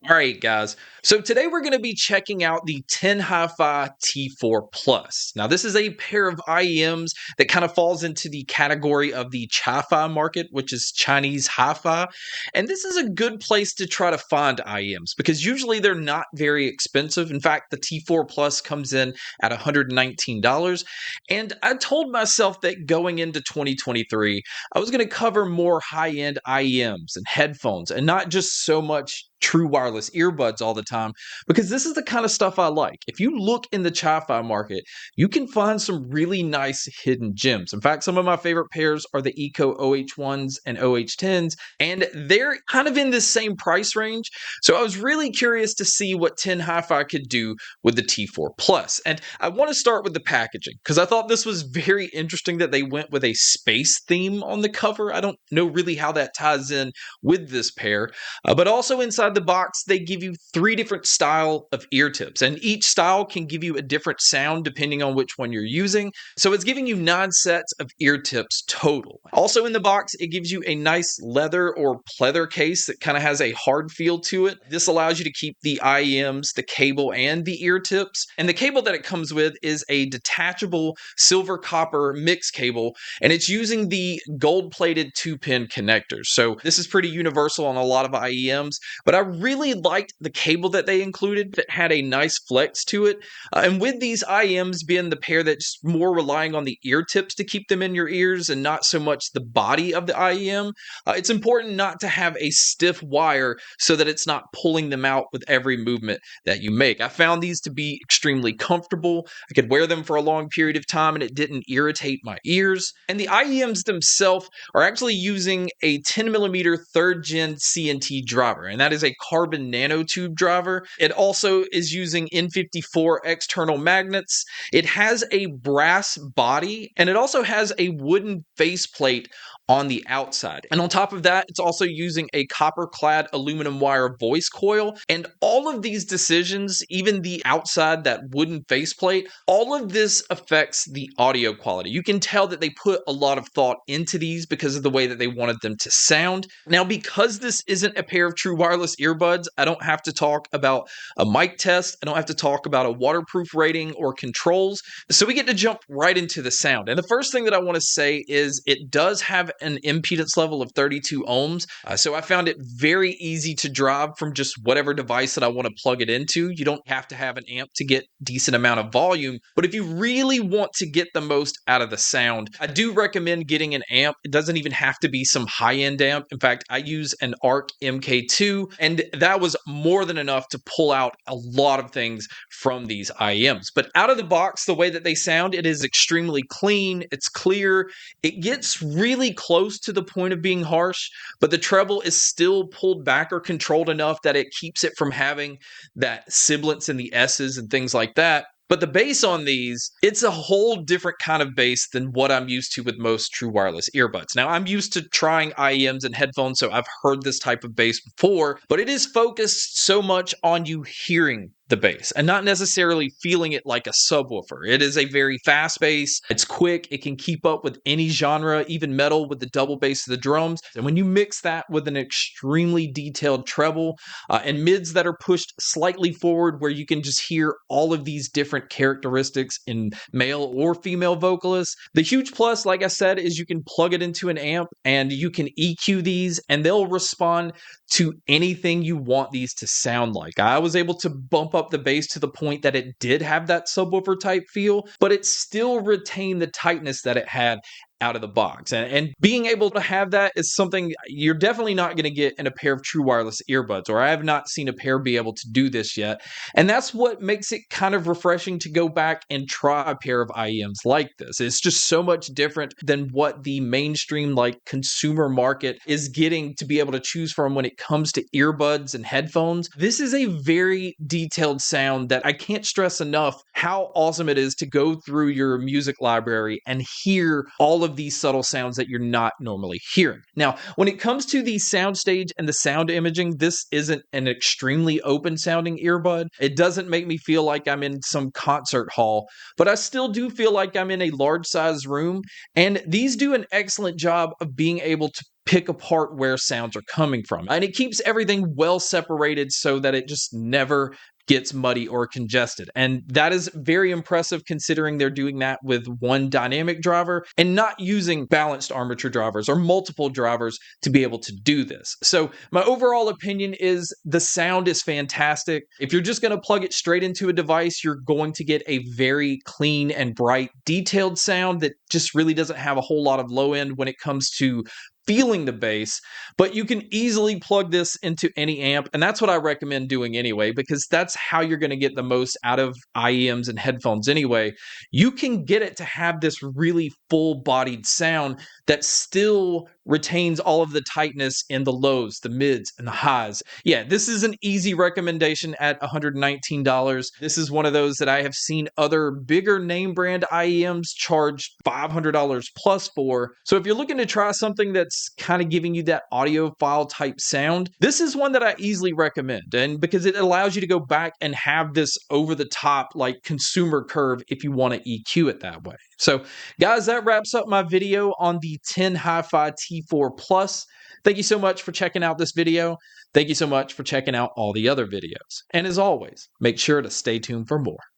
All right, guys. So today we're going to be checking out the TinHiFi T4 Plus. Now, this is a pair of IEMs that kind of falls into the category of the Chi-Fi market, which is Chinese hi-fi. And this is a good place to try to find IEMs because usually they're not very expensive. In fact, the T4 Plus comes in at $119. And I told myself that going into 2023, I was going to cover more high-end IEMs and headphones and not just so much true wireless earbuds all the time because this is the kind of stuff I like. If you look in the Chi-Fi market, you can find some really nice hidden gems. In fact, some of my favorite pairs are the Eco OH1s and OH10s, and they're kind of in this same price range. So I was really curious to see what TinHiFi could do with the T4 Plus. And I want to start with the packaging because I thought this was very interesting that they went with a space theme on the cover. I don't know really how that ties in with this pair, but also inside the box, they give you 3 different style of ear tips, and each style can give you a different sound depending on which one you're using. So it's giving you 9 sets of ear tips total. Also in the box, it gives you a nice leather or pleather case that kind of has a hard feel to it. This allows you to keep the IEMs, the cable, and the ear tips. And the cable that it comes with is a detachable silver copper mix cable, and it's using the gold-plated 2-pin connectors. So this is pretty universal on a lot of IEMs, but I really liked the cable that they included that had a nice flex to it. And with these IEMs being the pair that's more relying on the ear tips to keep them in your ears and not so much the body of the IEM, it's important not to have a stiff wire so that it's not pulling them out with every movement that you make. I found these to be extremely comfortable. I could wear them for a long period of time and it didn't irritate my ears. And the IEMs themselves are actually using a 10mm 3rd gen CNT driver, and that is a carbon nanotube driver. It also is using N54 external magnets. It has a brass body, and it also has a wooden faceplate on the outside. And on top of that, it's also using a copper-clad aluminum wire voice coil. And all of these decisions, even the outside, that wooden faceplate, all of this affects the audio quality. You can tell that they put a lot of thought into these because of the way that they wanted them to sound. Now, because this isn't a pair of true wireless earbuds, I don't have to talk about a mic test. I don't have to talk about a waterproof rating or controls. So we get to jump right into the sound. And the first thing that I want to say is it does have an impedance level of 32 ohms. So I found it very easy to drive from just whatever device that I want to plug it into. You don't have to have an amp to get decent amount of volume. But if you really want to get the most out of the sound, I do recommend getting an amp. It doesn't even have to be some high-end amp. In fact, I use an ARC MK2, and that was more than enough to pull out a lot of things from these IEMs. But out of the box, the way that they sound, it is extremely clean. It's clear. It gets really close to the point of being harsh, but the treble is still pulled back or controlled enough that it keeps it from having that sibilance in the S's and things like that. But the bass on these, it's a whole different kind of bass than what I'm used to with most true wireless earbuds. Now, I'm used to trying IEMs and headphones, so I've heard this type of bass before, but it is focused so much on you hearing the bass and not necessarily feeling it like a subwoofer. It is a very fast bass. It's quick. It can keep up with any genre, even metal with the double bass of the drums. And when you mix that with an extremely detailed treble and mids that are pushed slightly forward where you can just hear all of these different characteristics in male or female vocalists. The huge plus, like I said, is you can plug it into an amp and you can EQ these and they'll respond to anything you want these to sound like. I was able to bump up the bass to the point that it did have that subwoofer type feel, but it still retained the tightness that it had out of the box. And being able to have that is something you're definitely not going to get in a pair of true wireless earbuds, or I have not seen a pair be able to do this yet. And that's what makes it kind of refreshing to go back and try a pair of IEMs like this. It's just so much different than what the mainstream like consumer market is getting to be able to choose from when it comes to earbuds and headphones. This is a very detailed sound that I can't stress enough how awesome it is to go through your music library and hear all of these subtle sounds that you're not normally hearing. Now, when it comes to the soundstage and the sound imaging, this isn't an extremely open sounding earbud. It doesn't make me feel like I'm in some concert hall, but I still do feel like I'm in a large size room. And these do an excellent job of being able to pick apart where sounds are coming from. And it keeps everything well separated so that it just never gets muddy or congested. And that is very impressive considering they're doing that with one dynamic driver and not using balanced armature drivers or multiple drivers to be able to do this. So my overall opinion is the sound is fantastic. If you're just going to plug it straight into a device, you're going to get a very clean and bright, detailed sound that just really doesn't have a whole lot of low end when it comes to feeling the bass, but you can easily plug this into any amp, and that's what I recommend doing anyway, because that's how you're going to get the most out of IEMs and headphones anyway. You can get it to have this really full-bodied sound that still retains all of the tightness in the lows, the mids, and the highs. Yeah, this is an easy recommendation at $119. This is one of those that I have seen other bigger name brand IEMs charge $500 plus for. So if you're looking to try something that's kind of giving you that audiophile type sound, this is one that I easily recommend. And because it allows you to go back and have this over the top like consumer curve if you want to EQ it that way. So guys, that wraps up my video on the TinHiFi T4 Plus. Thank you so much for checking out this video. Thank you so much for checking out all the other videos. And as always, make sure to stay tuned for more.